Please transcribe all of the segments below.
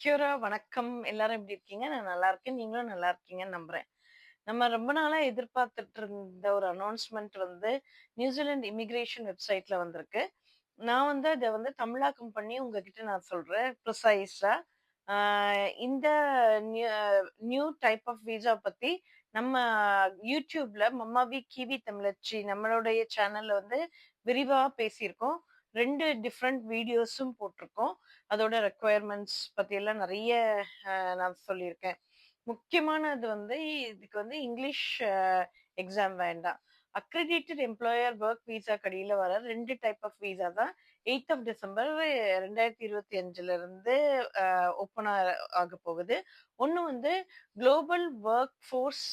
Cura வணக்கம். எல்லாரும் எப்படி இருக்கீங்க? நான் நல்லா இருக்கேன். நீங்களும் நல்லா இருக்கீங்கன்னு நம்புறேன். நம்ம ரொம்ப நாளா எதிர்பார்த்துட்டு இருந்த ஒரு அனௌன்ஸ்மென்ட் வந்து நியூசிலாந்து இமிகிரேஷன் வெப்சைட்ல வந்திருக்கு. நான் வந்து அத வந்து தமிழாக்கம் பண்ணி உங்ககிட்ட நான் சொல்றேன் ப்ரிசைஸா. ஆ இந்த new new type of visa பத்தி நம்ம YouTubeல மம்மாவி கிவி தமிழச்சி நம்மளுடைய சேனல்ல வந்து விரிவா பேசியிருக்கோம். 2 டிஃபரண்ட் வீடியோஸும் போட்டிருக்கோம். அதோட ரெக்வயர்மெண்ட்ஸ் பத்தியெல்லாம் நெறைய நான் சொல்லியிருக்கேன். முக்கியமானது வந்து இதுக்கு வந்து இங்கிலீஷ் எக்ஸாம் வேண்டாம். அக்ரிடிட்டட் எம்ப்ளாயர் வொர்க் விசா கடியில வர 2 டைப் ஆஃப் விசா தான் 8த் ஆஃப் டிசம்பர் 2025ல இருந்து ஓப்பன் ஆகப் போகுது. ஒண்ணு வந்து global work force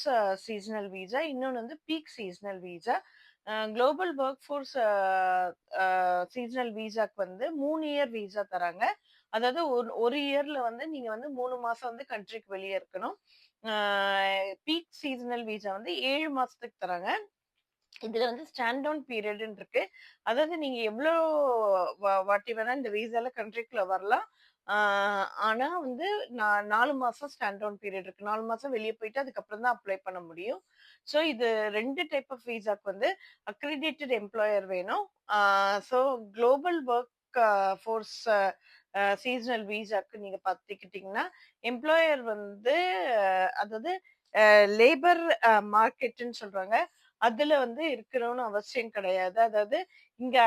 seasonal visa. இன்னொன்னு வந்து peak seasonal visa. Global work force seasonal விசாக்கு வந்து 3 இயர் விசா தராங்க. அதாவது ஒரு இயர்ல வந்து நீங்க வந்து 3 மாசம் வந்து கண்ட்ரிக்கு வெளிய இருக்கணும். பீக் சீசனல் விசா வந்து 7 மாசத்துக்கு தராங்க. இதுல வந்து ஸ்டாண்ட் டவுன் பீரியட்ன்னு இருக்கு. அதாவது நீங்க எவ்ளோ வாட்டி வேணா இந்த விசால கண்ட்ரிக்குள்ள வரலாம். ஆ ஆனா வந்து 4 மாசம் ஸ்டாண்ட் டவுன் பீரியட் இருக்கு. 4 மாசம் வெளிய போயிட்டு அதுக்கப்புறம் தான் அப்ளை பண்ண முடியும். சோ இது 2 டைப் ஆஃப் விசாக்கு வந்து அக்ரிடிட்டட் எம்ப்ளாயர் வேணும். ஆ so global work force seasonal விசாக்கு நீங்க பார்த்துக்கிட்டீங்கன்னா, எம்ப்ளாயர் வந்து அதாவது லேபர் மார்க்கெட்ன்னு சொல்றாங்க. அதுல வந்து இருக்கணும்னு அவசியம் கிடையாது. அதாவது இங்க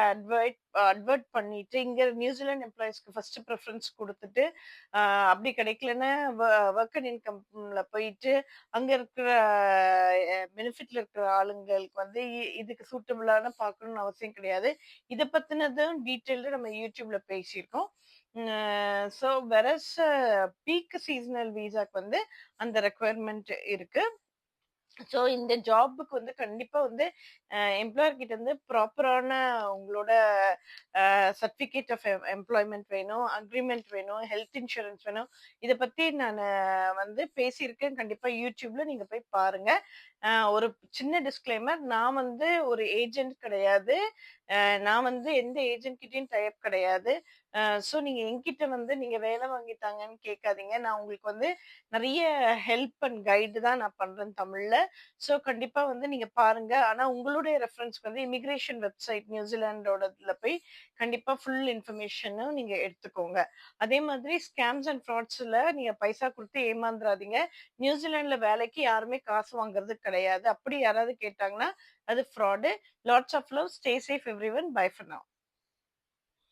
அட்வர்ட் பண்ணிட்டு, இங்க நியூசிலாந்து எம்ப்ளாயீஸ்க்கு ஃபர்ஸ்ட் பிரெஃபரன்ஸ் குடுத்துட்டு, அ அப்படி கிடைக்கலன்னா வொர்க் அண்ட் இன்கம்ல போயிட்டு, அங்க இருக்கிற பெனிஃபிட்ல இருக்கிற ஆளுங்களுக்கு வந்து இதுக்கு சூட்டபிளான பார்க்கணும்னு அவசியம் கிடையாது. இத பத்தினதும் டீட்டெயில்டா நம்ம YouTubeல பேசியிருக்கோம். சோ வெரஸ் பீக் சீசனல் விசாக்கு வந்து அந்த ரெக்வயர்மென்ட் இருக்கு. சோ இந்த ஜாப்புக்கு வந்து கண்டிப்பா வந்து எம்ப்ளாயர் கிட்ட இருந்து ப்ராப்பரான உங்களோட சர்டிபிகேட் ஆஃப் எம்ப்ளாய்மெண்ட் வேணும், அக்ரிமெண்ட் வேணும், ஹெல்த் இன்சூரன்ஸ் வேணும். இத பத்தி நான் வந்து பேசியிருக்கேன். கண்டிப்பா YouTubeல நீங்க போய் பாருங்க. ஒரு சின்ன டிஸ்க்ளைமர், நான் வந்து ஒரு ஏஜென்ட் கிடையாது. நான் வந்து எந்த ஏஜென்ட் கிட்டயும் டை அப் கிடையாது. சோ நீங்க என்கிட்ட வந்து நீங்க வேலை வாங்கி தாங்கன்னு கேட்காதீங்க. நான் உங்களுக்கு வந்து நெறைய ஹெல்ப் அண்ட் கைடு தான் நான் பண்றேன் தமிழ்ல. சோ கண்டிப்பா வந்து நீங்க பாருங்க. ஆனா உங்களுடைய ரெஃபரன்ஸ்க்கு வந்து இமிகிரேஷன் வெப்சைட் நியூசிலாண்டோடதுல போய் கண்டிப்பா ஃபுல் இன்ஃபர்மேஷனும் நீங்க எடுத்துக்கோங்க. அதே மாதிரி ஸ்கேம்ஸ் அண்ட் ஃப்ராட்ஸ்ல நீங்க பைசா குடுத்து ஏமாந்துராதீங்க. நியூசிலாந்துல வேலைக்கு யாருமே காசு வாங்குறது கிடையாது. அப்படி யாராவது கேட்டாங்கன்னா, அது fraud. Lots of love. Stay safe everyone. Bye for now.